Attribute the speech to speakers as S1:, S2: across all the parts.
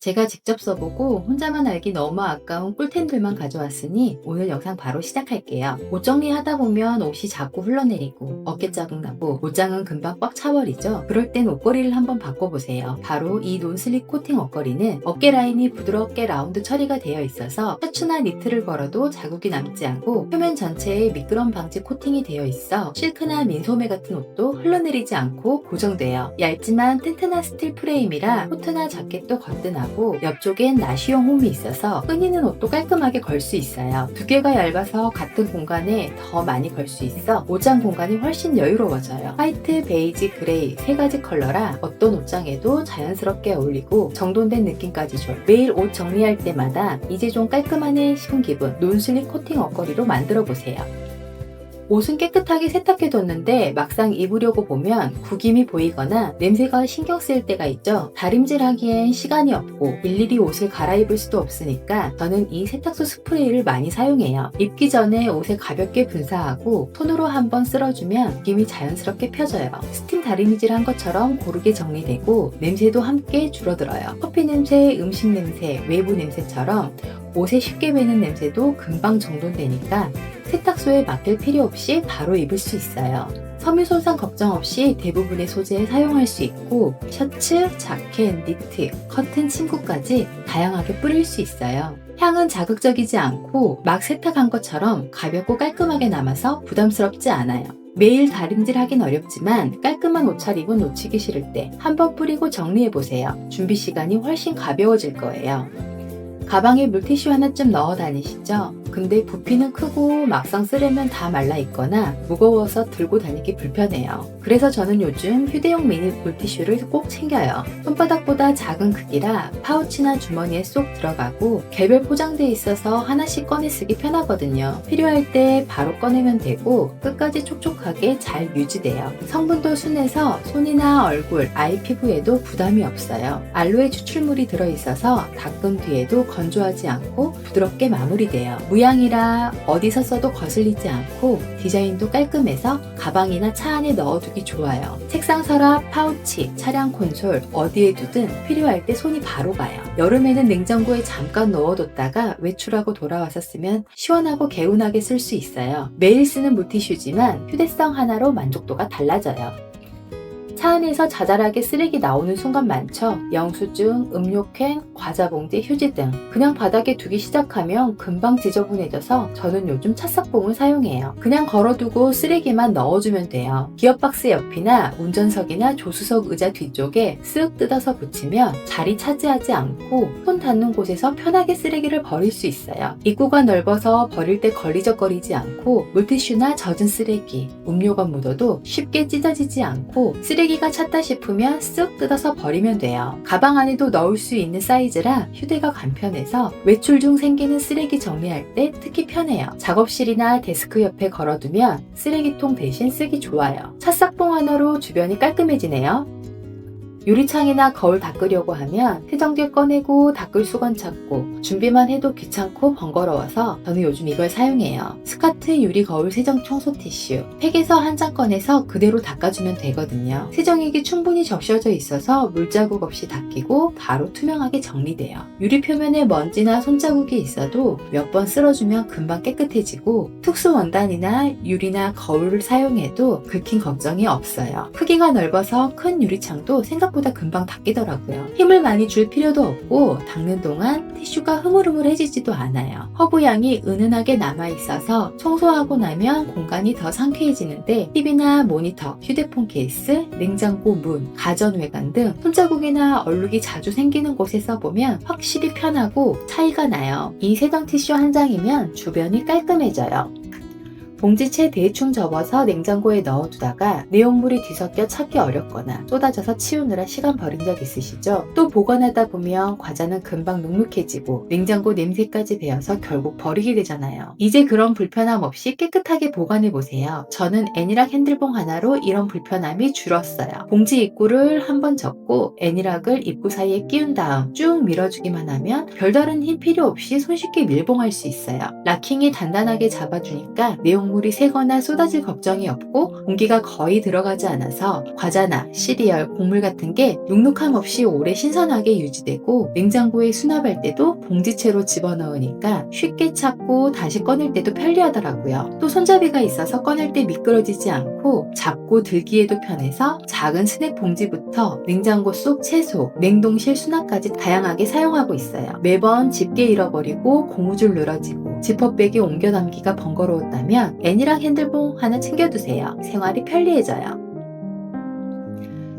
S1: 제가 직접 써보고 혼자만 알기 너무 아까운 꿀템들만 가져왔으니 오늘 영상 바로 시작할게요. 옷 정리하다 보면 옷이 자꾸 흘러내리고 어깨 자국 나고 옷장은 금방 꽉 차버리죠. 그럴 땐 옷걸이를 한번 바꿔보세요. 바로 이 논슬립 코팅 옷걸이는 어깨 라인이 부드럽게 라운드 처리가 되어 있어서 셔츠나 니트를 걸어도 자국이 남지 않고 표면 전체에 미끄럼 방지 코팅이 되어 있어 실크나 민소매 같은 옷도 흘러내리지 않고 고정돼요. 얇지만 튼튼한 스틸 프레임이라 코트나 자켓도 거뜬하고 옆쪽엔 나시용 홈이 있어서 끊이는 옷도 깔끔하게 걸 수 있어요. 두께가 얇아서 같은 공간에 더 많이 걸 수 있어 옷장 공간이 훨씬 여유로워져요. 화이트, 베이지, 그레이 세 가지 컬러라 어떤 옷장에도 자연스럽게 어울리고 정돈된 느낌까지 줘요. 매일 옷 정리할 때마다 이제 좀 깔끔하네 싶은 기분 논슬립 코팅 옷걸이로 만들어 보세요. 옷은 깨끗하게 세탁해뒀는데 막상 입으려고 보면 구김이 보이거나 냄새가 신경 쓰일 때가 있죠. 다림질하기엔 시간이 없고 일일이 옷을 갈아입을 수도 없으니까 저는 이 세탁소 스프레이를 많이 사용해요. 입기 전에 옷에 가볍게 분사하고 손으로 한번 쓸어주면 구김이 자연스럽게 펴져요. 스팀 다림질 한 것처럼 고르게 정리되고 냄새도 함께 줄어들어요. 커피 냄새, 음식 냄새, 외부 냄새처럼 옷에 쉽게 배는 냄새도 금방 정돈되니까 세탁소에 맡길 필요 없이 바로 입을 수 있어요. 섬유 손상 걱정 없이 대부분의 소재에 사용할 수 있고 셔츠, 자켓, 니트, 커튼, 침구까지 다양하게 뿌릴 수 있어요. 향은 자극적이지 않고 막 세탁한 것처럼 가볍고 깔끔하게 남아서 부담스럽지 않아요. 매일 다림질 하긴 어렵지만 깔끔한 옷차림은 놓치기 싫을 때 한번 뿌리고 정리해보세요. 준비 시간이 훨씬 가벼워질 거예요. 가방에 물티슈 하나쯤 넣어 다니시죠? 근데 부피는 크고 막상 쓰려면 다 말라있거나 무거워서 들고 다니기 불편해요. 그래서 저는 요즘 휴대용 미니 물티슈를 꼭 챙겨요. 손바닥보다 작은 크기라 파우치나 주머니에 쏙 들어가고 개별 포장되어 있어서 하나씩 꺼내 쓰기 편하거든요. 필요할 때 바로 꺼내면 되고 끝까지 촉촉하게 잘 유지돼요. 성분도 순해서 손이나 얼굴, 아이 피부에도 부담이 없어요. 알로에 추출물이 들어있어서 닦은 뒤에도 건조하지 않고 부드럽게 마무리돼요. 무양이라 어디서 써도 거슬리지 않고 디자인도 깔끔해서 가방이나 차 안에 넣어두기 좋아요. 책상 서랍, 파우치, 차량 콘솔 어디에 두든 필요할 때 손이 바로 가요. 여름에는 냉장고에 잠깐 넣어뒀다가 외출하고 돌아와서 쓰면 시원하고 개운하게 쓸 수 있어요. 매일 쓰는 물티슈지만 휴대성 하나로 만족도가 달라져요. 차 안에서 자잘하게 쓰레기 나오는 순간 많죠. 영수증, 음료캔, 과자봉지, 휴지 등 그냥 바닥에 두기 시작하면 금방 지저분해져서 저는 요즘 찻석봉을 사용해요. 그냥 걸어두고 쓰레기만 넣어주면 돼요. 기어박스 옆이나 운전석이나 조수석 의자 뒤쪽에 쓱 뜯어서 붙이면 자리 차지하지 않고 손 닿는 곳에서 편하게 쓰레기를 버릴 수 있어요. 입구가 넓어서 버릴 때 걸리적거리지 않고 물티슈나 젖은 쓰레기, 음료가 묻어도 쉽게 찢어지지 않고 쓰레기가 찼다 싶으면 쓱 뜯어서 버리면 돼요. 가방 안에도 넣을 수 있는 사이즈라 휴대가 간편해서 외출 중 생기는 쓰레기 정리할 때 특히 편해요. 작업실이나 데스크 옆에 걸어두면 쓰레기통 대신 쓰기 좋아요. 찻석봉 하나로 주변이 깔끔해지네요. 유리창이나 거울 닦으려고 하면 세정제 꺼내고 닦을 수건 찾고 준비만 해도 귀찮고 번거로워서 저는 요즘 이걸 사용해요. 스카트 유리 거울 세정 청소 티슈 팩에서 한 장 꺼내서 그대로 닦아주면 되거든요. 세정액이 충분히 적셔져 있어서 물자국 없이 닦이고 바로 투명하게 정리돼요. 유리 표면에 먼지나 손자국이 있어도 몇 번 쓸어주면 금방 깨끗해지고 특수 원단이나 유리나 거울을 사용해도 긁힌 걱정이 없어요. 크기가 넓어서 큰 유리창도 생각보다 금방 닦이더라고요. 힘을 많이 줄 필요도 없고 닦는 동안 티슈가 흐물흐물해지지도 않아요. 허브향이 은은하게 남아있어서 청소하고 나면 공간이 더 상쾌해지는데 TV나 모니터, 휴대폰 케이스, 냉장고 문, 가전 외관 등 손자국이나 얼룩이 자주 생기는 곳에 써보면 확실히 편하고 차이가 나요. 이 세정 티슈 한 장이면 주변이 깔끔해져요. 봉지채 대충 접어서 냉장고에 넣어두다가 내용물이 뒤섞여 찾기 어렵거나 쏟아져서 치우느라 시간 버린 적 있으시죠? 또 보관하다 보면 과자는 금방 눅눅해지고 냉장고 냄새까지 배어서 결국 버리게 되잖아요. 이제 그런 불편함 없이 깨끗하게 보관해보세요. 저는 애니락 핸들봉 하나로 이런 불편함이 줄었어요. 봉지 입구를 한번 접고 애니락을 입구 사이에 끼운 다음 쭉 밀어주기만 하면 별다른 힘 필요 없이 손쉽게 밀봉할 수 있어요. 락킹이 단단하게 잡아주니까 내용 국물이 새거나 쏟아질 걱정이 없고 공기가 거의 들어가지 않아서 과자나 시리얼, 곡물 같은 게 눅눅함 없이 오래 신선하게 유지되고 냉장고에 수납할 때도 봉지채로 집어넣으니까 쉽게 찾고 다시 꺼낼 때도 편리하더라고요. 또 손잡이가 있어서 꺼낼 때 미끄러지지 않고 잡고 들기에도 편해서 작은 스낵 봉지부터 냉장고 속 채소, 냉동실 수납까지 다양하게 사용하고 있어요. 매번 집게 잃어버리고 고무줄 늘어지고 지퍼백에 옮겨 담기가 번거로웠다면 애니랑 핸들봉 하나 챙겨두세요. 생활이 편리해져요.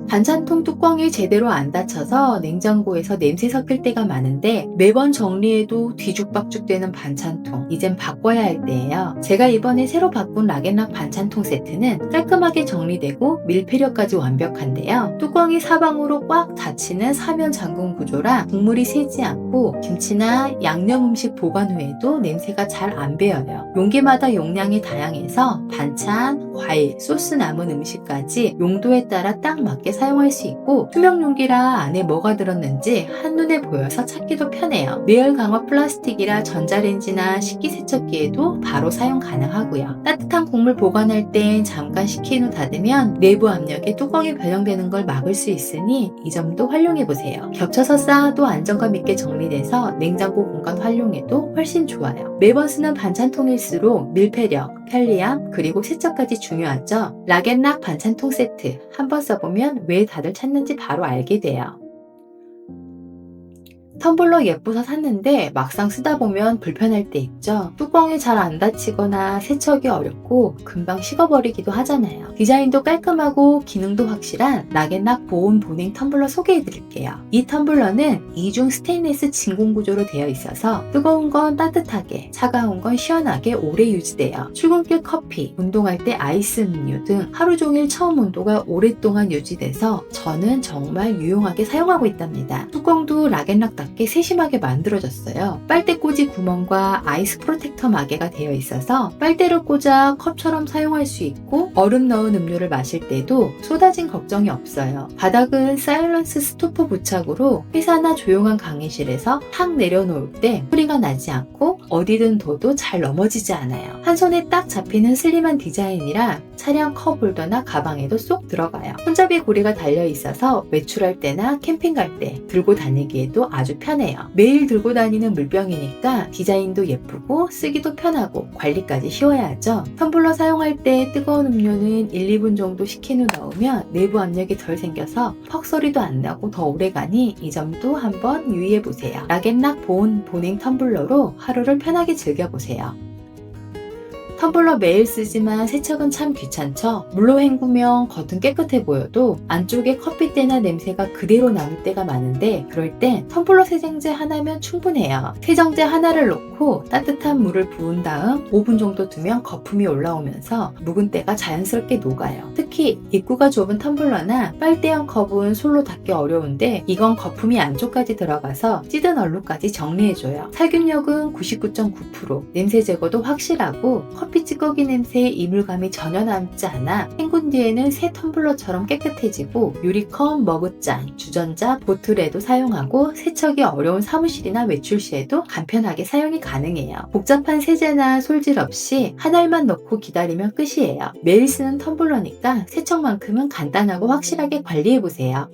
S1: 반찬통 뚜껑이 제대로 안 닫혀서 냉장고에서 냄새 섞일 때가 많은데 매번 정리해도 뒤죽박죽 되는 반찬통, 이젠 바꿔야 할 때예요. 제가 이번에 새로 바꾼 락앤락 반찬통 세트는 깔끔하게 정리되고 밀폐력까지 완벽한데요. 뚜껑이 사방으로 꽉 닫히는 사면 잠금 구조라 국물이 새지 않고 김치나 양념 음식 보관 후에도 냄새가 잘 안 배어요. 용기마다 용량이 다양해서 반찬, 과일, 소스 남은 음식까지 용도에 따라 딱 맞게 사용할 수 있고 투명 용기라 안에 뭐가 들었는지 한눈에 보여서 찾기도 편해요. 내열 강화 플라스틱이라 전자레인지나 식기세척기에도 바로 사용 가능하고요. 따뜻한 국물 보관할 땐 잠깐 식힌 후 닫으면 내부 압력에 뚜껑이 변형되는 걸 막을 수 있으니 이 점도 활용해보세요. 겹쳐서 쌓아도 안정감 있게 정리돼서 냉장고 공간 활용에도 훨씬 좋아요. 매번 쓰는 반찬통일수록 밀폐력, 편리함, 그리고 세척까지 중요하죠. 락앤락 반찬통 세트 한번 써보면 왜 다들 찾는지 바로 알게 돼요. 텀블러 예뻐서 샀는데 막상 쓰다 보면 불편할 때 있죠. 뚜껑이 잘 안 닫히거나 세척이 어렵고 금방 식어버리기도 하잖아요. 디자인도 깔끔하고 기능도 확실한 락앤락 보온 보냉 텀블러 소개해드릴게요. 이 텀블러는 이중 스테인리스 진공 구조로 되어 있어서 뜨거운 건 따뜻하게, 차가운 건 시원하게 오래 유지돼요. 출근길 커피, 운동할 때 아이스 음료 등 하루 종일 처음 온도가 오랫동안 유지돼서 저는 정말 유용하게 사용하고 있답니다. 뚜껑도 락앤락답게 세심하게 만들어졌어요. 빨대 꽂이 구멍과 아이스 프로텍터 마개가 되어 있어서 빨대를 꽂아 컵처럼 사용할 수 있고 얼음 넣은 음료를 마실 때도 쏟아진 걱정이 없어요. 바닥은 사일런스 스토퍼 부착으로 회사나 조용한 강의실에서 탁 내려놓을 때 소리가 나지 않고 어디든 둬도 잘 넘어지지 않아요. 한 손에 딱 잡히는 슬림한 디자인이라 차량 컵홀더나 가방에도 쏙 들어가요. 손잡이 고리가 달려 있어서 외출할 때나 캠핑 갈 때 들고 다니기에도 아주 편해요. 매일 들고 다니는 물병이니까 디자인도 예쁘고 쓰기도 편하고 관리까지 쉬워야 하죠. 텀블러 사용할 때 뜨거운 음료는 1, 2분 정도 식힌 후 넣으면 내부 압력이 덜 생겨서 퍽 소리도 안 나고 더 오래 가니 이 점도 한번 유의해 보세요. 락앤락 보온 보냉 텀블러로 하루를 편하게 즐겨보세요. 텀블러 매일 쓰지만 세척은 참 귀찮죠? 물로 헹구면 겉은 깨끗해 보여도 안쪽에 커피때나 냄새가 그대로 남을 때가 많은데 그럴 땐 텀블러 세정제 하나면 충분해요. 세정제 하나를 넣고 따뜻한 물을 부은 다음 5분 정도 두면 거품이 올라오면서 묵은 때가 자연스럽게 녹아요. 특히 입구가 좁은 텀블러나 빨대형 컵은 솔로 닫기 어려운데 이건 거품이 안쪽까지 들어가서 찌든 얼룩까지 정리해줘요. 살균력은 99.9%, 냄새 제거도 확실하고 커피 찌꺼기 냄새에 이물감이 전혀 남지 않아 헹군 뒤에는 새 텀블러처럼 깨끗해지고 유리컵, 머그잔, 주전자, 보틀에도 사용하고 세척이 어려운 사무실이나 외출 시에도 간편하게 사용이 가능해요. 복잡한 세제나 솔질 없이 한 알만 넣고 기다리면 끝이에요. 매일 쓰는 텀블러니까 세척만큼은 간단하고 확실하게 관리해보세요.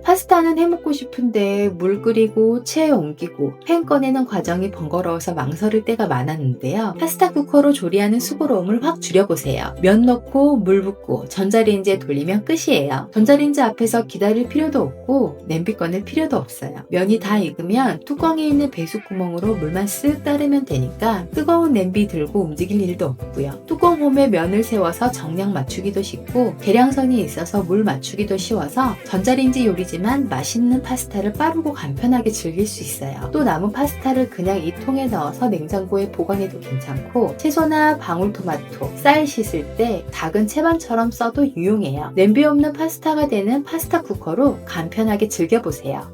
S1: 파스타는 해먹고 싶은데 물 끓이고 체에 옮기고 팬 꺼내는 과정이 번거로워서 망설일 때가 많았는데요. 파스타 쿠커로 조리하는 수고로움을 확 줄여보세요. 면 넣고 물 붓고 전자레인지에 돌리면 끝이에요. 전자레인지 앞에서 기다릴 필요도 없고 냄비 꺼낼 필요도 없어요. 면이 다 익으면 뚜껑에 있는 배수구멍으로 물만 쓱 따르면 되니까 뜨거운 냄비 들고 움직일 일도 없고요. 뚜껑 홈에 면을 세워서 정량 맞추기도 쉽고 계량선이 있어서 물 맞추기도 쉬워서 전자레인지 요리지만 맛있는 파스타를 빠르고 간편하게 즐길 수 있어요. 또 남은 파스타를 그냥 이 통에 넣어서 냉장고에 보관해도 괜찮고 채소나 방울토마토, 쌀 씻을 때 작은 채반처럼 써도 유용해요. 냄비 없는 파스타가 되는 파스타 쿠커로 간편하게 즐겨보세요.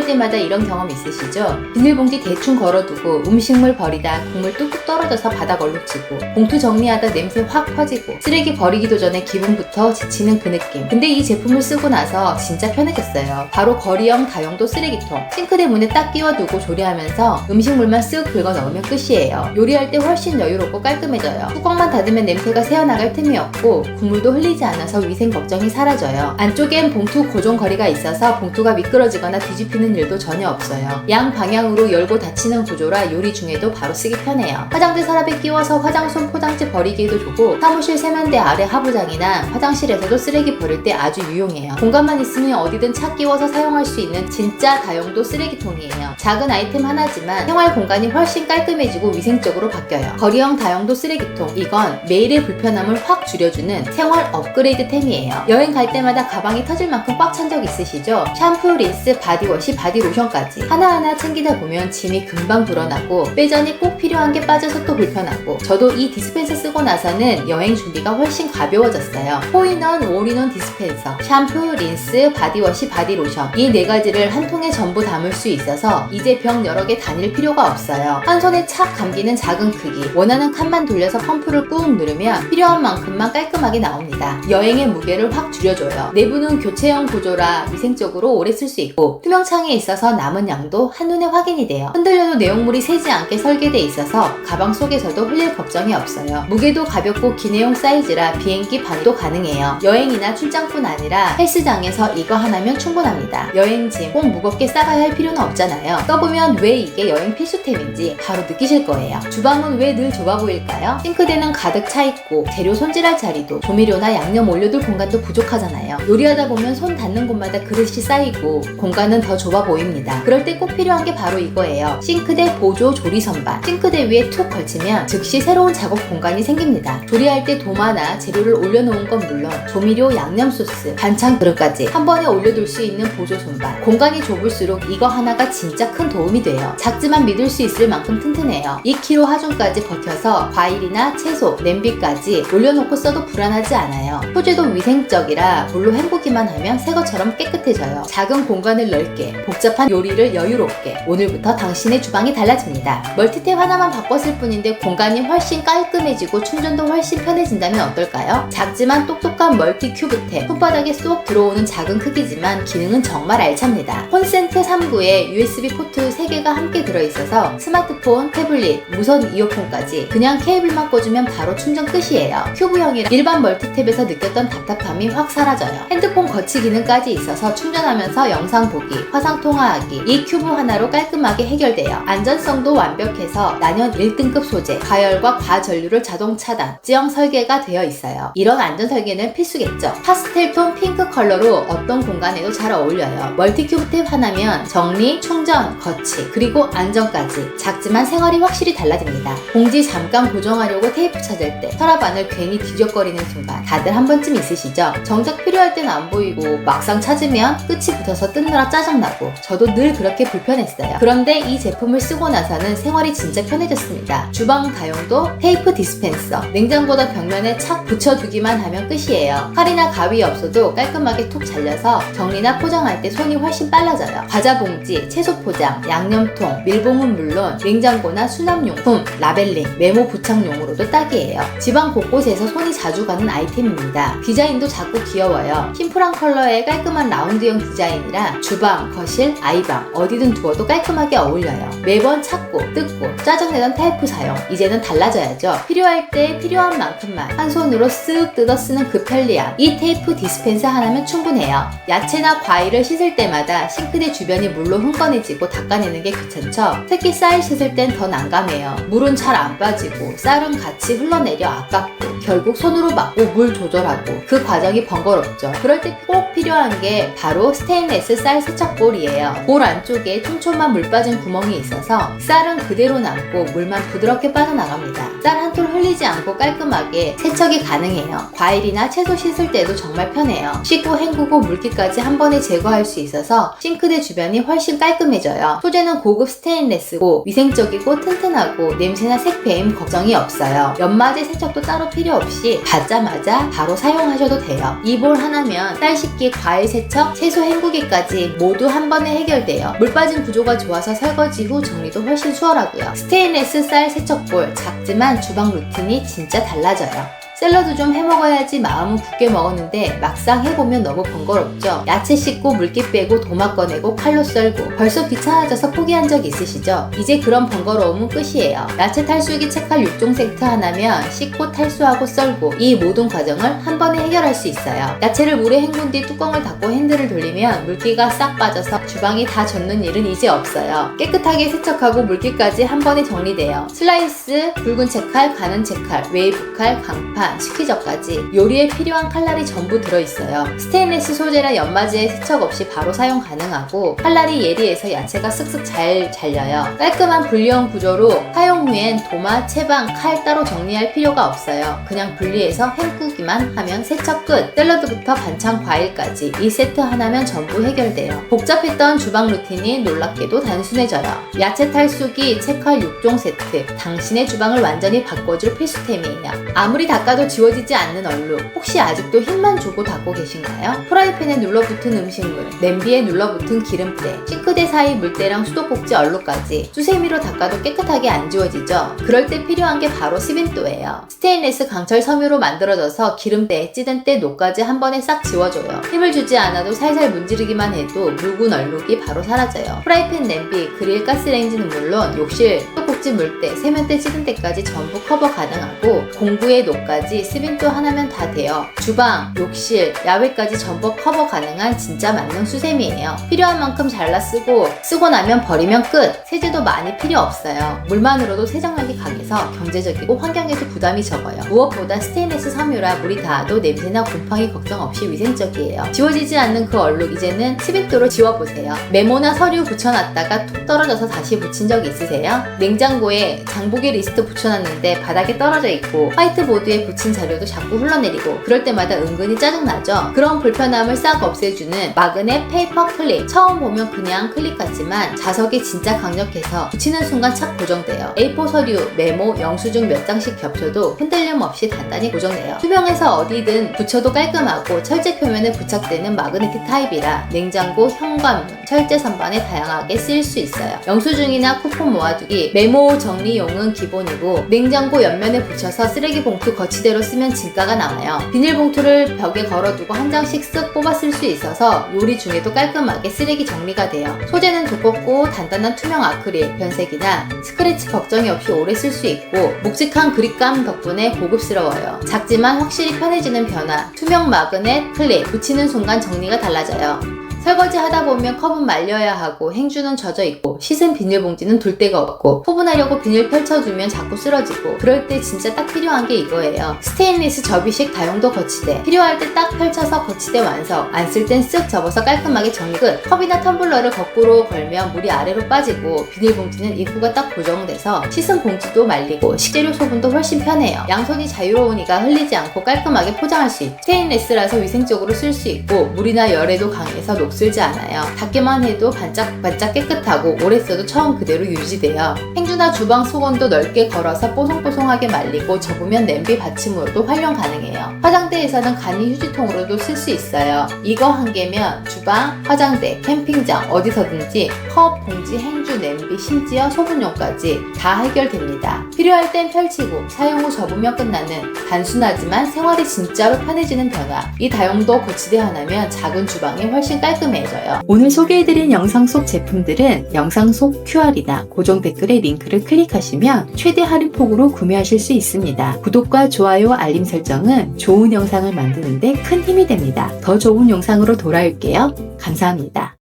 S1: 때마다 이런 경험 있으시죠? 비닐봉지 대충 걸어두고 음식물 버리다 국물 뚝뚝 떨어져서 바닥 얼룩지고 봉투 정리하다 냄새 확 퍼지고 쓰레기 버리기도 전에 기분부터 지치는 그 느낌. 근데 이 제품을 쓰고 나서 진짜 편해졌어요. 바로 거리형 다용도 쓰레기통. 싱크대 문에 딱 끼워두고 조리하면서 음식물만 쓱 긁어 넣으면 끝이에요. 요리할 때 훨씬 여유롭고 깔끔해져요. 뚜껑만 닫으면 냄새가 새어나갈 틈이 없고 국물도 흘리지 않아서 위생 걱정이 사라져요. 안쪽엔 봉투 고정 거리가 있어서 봉투가 미끄러지거나 뒤집히는 일도 전혀 없어요. 양 방향으로 열고 닫히는 구조라 요리 중에도 바로 쓰기 편해요. 화장대 서랍에 끼워서 화장솜 포장지 버리기에도 좋고 사무실 세면대 아래 하부장이나 화장실에서도 쓰레기 버릴 때 아주 유용해요. 공간만 있으면 어디든 차 끼워서 사용할 수 있는 진짜 다용도 쓰레기통이에요. 작은 아이템 하나지만 생활 공간이 훨씬 깔끔해지고 위생적으로 바뀌어요. 거리형 다용도 쓰레기통. 이건 매일의 불편함을 확 줄여주는 생활 업그레이드템이에요. 여행 갈 때마다 가방이 터질 만큼 꽉 찬 적 있으시죠? 샴푸, 린스, 바디워시, 바디로션까지 하나하나 챙기다 보면 짐이 금방 불어나고 빼전이 꼭 필요한 게 빠져서 또 불편하고 저도 이 디스펜서 쓰고 나서는 여행 준비가 훨씬 가벼워졌어요. 4인원, 올인원 디스펜서, 샴푸, 린스, 바디워시, 바디로션 이 네 가지를 한 통에 전부 담을 수 있어서 이제 병 여러 개 다닐 필요가 없어요. 한 손에 착 감기는 작은 크기, 원하는 칸만 돌려서 펌프를 꾹 누르면 필요한 만큼만 깔끔하게 나옵니다. 여행의 무게를 확 줄여줘요. 내부는 교체형 구조라 위생적으로 오래 쓸 수 있고 투명창에 있어서 남은 양도 한눈에 확인이 돼요. 흔들려도 내용물이 새지 않게 설계돼 있어서 가방 속에서도 흘릴 걱정이 없어요. 무게도 가볍고 기내용 사이즈라 비행기 반도 가능해요. 여행이나 출장뿐 아니라 헬스장에서 이거 하나면 충분합니다. 여행짐 꼭 무겁게 싸가야 할 필요는 없잖아요. 써보면 왜 이게 여행 필수템인지 바로 느끼실 거예요. 주방은 왜 늘 좁아 보일까요? 싱크대는 가득 차 있고 재료 손질할 자리도 조미료나 양념 올려둘 공간도 부족하잖아요. 요리하다 보면 손 닿는 곳마다 그릇이 쌓이고 공간은 더 좁아 보입니다. 그럴 때 꼭 필요한 게 바로 이거예요. 싱크대 보조 조리 선반. 싱크대 위에 툭 걸치면 즉시 새로운 작업 공간이 생깁니다. 조리할 때 도마나 재료를 올려놓은 건 물론 조미료, 양념 소스, 반찬 그릇까지 한 번에 올려둘 수 있는 보조 선반. 공간이 좁을수록 이거 하나가 진짜 큰 도움이 돼요. 작지만 믿을 수 있을 만큼 튼튼해요. 2kg 하중까지 버텨서 과일이나 채소, 냄비까지 올려놓고 써도 불안하지 않아요. 소재도 위생적이라 물로 헹구기만 하면 새 것처럼 깨끗해져요. 작은 공간을 넓게, 복잡한 요리를 여유롭게. 오늘부터 당신의 주방이 달라집니다. 멀티탭 하나만 바꿨을 뿐인데 공간이 훨씬 깔끔해지고 충전도 훨씬 편해진다면 어떨까요? 작지만 똑똑한 멀티 큐브탭. 손바닥에 쏙 들어오는 작은 크기지만 기능은 정말 알찹니다. 콘센트 3구에 USB 포트 3개가 함께 들어있어서 스마트폰, 태블릿, 무선 이어폰까지 그냥 케이블만 꽂으면 바로 충전 끝이에요. 큐브형이라 일반 멀티탭에서 느꼈던 답답함이 확 사라져요. 핸드폰 거치 기능까지 있어서 충전하면서 영상 보기, 화상 통화하기 이 큐브 하나로 깔끔하게 해결돼요. 안전성도 완벽해서 난연 1등급 소재, 과열과 과전류를 자동 차단, 지형 설계가 되어 있어요. 이런 안전 설계는 필수겠죠. 파스텔톤 핑크 컬러로 어떤 공간에도 잘 어울려요. 멀티큐브탭 하나면 정리, 충전, 거치, 그리고 안전까지. 작지만 생활이 확실히 달라집니다. 봉지 잠깐 고정하려고 테이프 찾을 때 서랍 안을 괜히 뒤적거리는 순간 다들 한 번쯤 있으시죠? 정작 필요할 때는 안 보이고 막상 찾으면 끝이 붙어서 뜯느라 짜증나고 저도 늘 그렇게 불편했어요. 그런데 이 제품을 쓰고 나서는 생활이 진짜 편해졌습니다. 주방 다용도 테이프 디스펜서, 냉장고나 벽면에 착 붙여두기만 하면 끝이에요. 칼이나 가위 없어도 깔끔하게 툭 잘려서 정리나 포장할 때 손이 훨씬 빨라져요. 과자 봉지, 채소 포장, 양념통, 밀봉은 물론 냉장고나 수납용품, 라벨링, 메모 부착용으로도 딱이에요. 집안 곳곳에서 손이 자주 가는 아이템입니다. 디자인도 작고 귀여워요. 심플한 컬러의 깔끔한 라운드형 디자인이라 주방, 거실, 아이방 어디든 두어도 깔끔하게 어울려요. 매번 찾고 뜯고 짜증내던 테이프 사용 이제는 달라져야죠. 필요할 때 필요한 만큼만 한 손으로 쓱 뜯어 쓰는 그 편리함. 이 테이프 디스펜서 하나면 충분해요. 야채나 과일을 씻을 때마다 싱크대 주변이 물로 흥건해지고 닦아내는 게 귀찮죠? 특히 쌀 씻을 땐 더 난감해요. 물은 잘 안 빠지고 쌀은 같이 흘러내려 아깝고 결국 손으로 막고 물 조절하고 그 과정이 번거롭죠. 그럴 때 꼭 필요한 게 바로 스테인레스 쌀 세척볼이에요. 볼 안쪽에 촘촘한 물 빠진 구멍이 있어서 쌀은 그대로 남고 물만 부드럽게 빠져나갑니다. 쌀 한 톨 흘리지 않고 깔끔하게 세척이 가능해요. 과일이나 채소 씻을 때도 정말 편해요. 씻고 헹구고 물기까지 한 번에 제거할 수 있어서 싱크대 주변이 훨씬 깔끔해져요. 소재는 고급 스테인레스고 위생적이고 튼튼하고 냄새나 색 배임 걱정이 없어요. 연마제 세척도 따로 필요 없이 받자마자 바로 사용하셔도 돼요. 이 볼 하나면 쌀 씻기, 과일 세척, 채소 헹구기까지 모두 한 번에 번에 해결돼요. 물 빠진 구조가 좋아서 설거지 후 정리도 훨씬 수월하고요. 스테인레스 쌀 세척볼, 작지만 주방 루틴이 진짜 달라져요. 샐러드 좀 해먹어야지 마음은 굳게 먹었는데 막상 해보면 너무 번거롭죠. 야채 씻고 물기 빼고 도마 꺼내고 칼로 썰고 벌써 귀찮아져서 포기한 적 있으시죠? 이제 그런 번거로움은 끝이에요. 야채 탈수기 채칼 6종 세트 하나면 씻고 탈수하고 썰고 이 모든 과정을 한 번에 해결할 수 있어요. 야채를 물에 헹군 뒤 뚜껑을 닫고 핸들을 돌리면 물기가 싹 빠져서 주방이 다 젖는 일은 이제 없어요. 깨끗하게 세척하고 물기까지 한 번에 정리돼요. 슬라이스, 굵은 채칼, 가는 채칼, 웨이브 칼, 강판, 식기젓까지 요리에 필요한 칼날이 전부 들어있어요. 스테인리스 소재라 연마지에 세척 없이 바로 사용 가능하고 칼날이 예리해서 야채가 쓱쓱 잘 잘려요. 깔끔한 분리형 구조로 사용 후엔 도마, 채방, 칼 따로 정리할 필요가 없어요. 그냥 분리해서 헹구기만 하면 세척 끝! 샐러드부터 반찬, 과일까지 이 세트 하나면 전부 해결돼요. 복잡했던 주방 루틴이 놀랍게도 단순해져요. 야채 탈수기, 채칼 6종 세트, 당신의 주방을 완전히 바꿔줄 필수템이에요. 아무리 닦아도 지워지지 않는 얼룩, 혹시 아직도 힘만 주고 닦고 계신가요? 프라이팬에 눌러붙은 음식물, 냄비에 눌러붙은 기름때, 싱크대 사이 물때랑 수도꼭지 얼룩까지 수세미로 닦아도 깨끗하게 안 지워지죠? 그럴 때 필요한 게 바로 스빈또예요. 스테인리스 강철 섬유로 만들어져서 기름때, 찌든 때, 녹까지 한 번에 싹 지워줘요. 힘을 주지 않아도 살살 문지르기만 해도 묵은 얼룩이 바로 사라져요. 프라이팬, 냄비, 그릴, 가스레인지는 물론 욕실, 수도꼭지 물때, 세면대, 찌든 때까지 전부 커버 가능하고 공구의 녹까지 스빈또 하나면 다 돼요. 주방, 욕실, 야외까지 전부 커버 가능한 진짜 만능 수세미예요. 필요한 만큼 잘라 쓰고 나면 버리면 끝! 세제도 많이 필요 없어요. 물만으로도 세정력이 강해서 경제적이고 환경에도 부담이 적어요. 무엇보다 스테인리스 섬유라 물이 닿아도 냄새나 곰팡이 걱정 없이 위생적이에요. 지워지지 않는 그 얼룩 이제는 스빈또로 지워보세요. 메모나 서류 붙여놨다가 툭 떨어져서 다시 붙인 적 있으세요? 냉장고에 장보기 리스트 붙여놨는데 바닥에 떨어져 있고 화이트보드에 붙인 자료도 자꾸 흘러내리고 그럴 때마다 은근히 짜증나죠? 그런 불편함을 싹 없애주는 마그넷 페이퍼 클립. 처음 보면 그냥 클립 같지만 자석이 진짜 강력해서 붙이는 순간 착 고정돼요. A4 서류, 메모, 영수증 몇 장씩 겹쳐도 흔들림 없이 단단히 고정돼요. 투명해서 어디든 붙여도 깔끔하고 철제 표면에 부착되는 마그네틱 타입이라 냉장고, 현관문, 철제 선반에 다양하게 쓰일 수 있어요. 영수증이나 쿠폰 모아두기, 메모 정리용은 기본이고 냉장고 옆면에 붙여서 쓰레기 봉투 거치대로 쓰면 진가가 나와요. 비닐봉투를 벽에 걸어두고 한 장씩 쓱 뽑아 쓸 수 있어서 요리 중에도 깔끔하게 쓰레기 정리가 돼요. 소재는 두껍고 단단한 투명 아크릴, 변색이나 스크래치 걱정이 없이 오래 쓸 수 있고 묵직한 그립감 덕분에 고급스러워요. 작지만 확실히 편해지는 변화. 투명 마그넷 클립, 붙이는 순간 정리가 달라져요. 설거지 하다 보면 컵은 말려야 하고 행주는 젖어 있고 씻은 비닐봉지는 둘 데가 없고 소분하려고 비닐 펼쳐두면 자꾸 쓰러지고 그럴 때 진짜 딱 필요한 게 이거예요. 스테인리스 접이식 다용도 거치대. 필요할 때 딱 펼쳐서 거치대 완성. 안 쓸 땐 쓱 접어서 깔끔하게 정리 끝. 컵이나 텀블러를 거꾸로 걸면 물이 아래로 빠지고 비닐봉지는 입구가 딱 고정돼서 씻은 봉지도 말리고 식재료 소분도 훨씬 편해요. 양손이 자유로우니까 흘리지 않고 깔끔하게 포장할 수 있고 스테인리스라서 위생적으로 쓸 수 있고 물이나 열에도 강해서 녹슬지 않아요. 닦기만 해도 반짝반짝 깨끗하고 오래 써도 처음 그대로 유지돼요. 행주나 주방 수건도 넓게 걸어서 뽀송뽀송하게 말리고 접으면 냄비 받침으로도 활용 가능해요. 화장대에서는 간이 휴지통으로도 쓸 수 있어요. 이거 한 개면 주방, 화장대, 캠핑장 어디서든지 컵, 봉지, 행주, 냄비, 심지어 소분용까지 다 해결됩니다. 필요할 땐 펼치고 사용 후 접으면 끝나는 단순하지만 생활이 진짜로 편해지는 변화. 이 다용도 거치대 하나면 작은 주방이 훨씬 깔끔해져요.
S2: 오늘 소개해드린 영상 속 제품들은 영상 속 QR이나 고정 댓글의 링크를 클릭하시면 최대 할인폭으로 구매하실 수 있습니다. 구독과 좋아요, 알림 설정은 좋은 영상을 만드는데 큰 힘이 됩니다. 더 좋은 영상으로 돌아올게요. 감사합니다.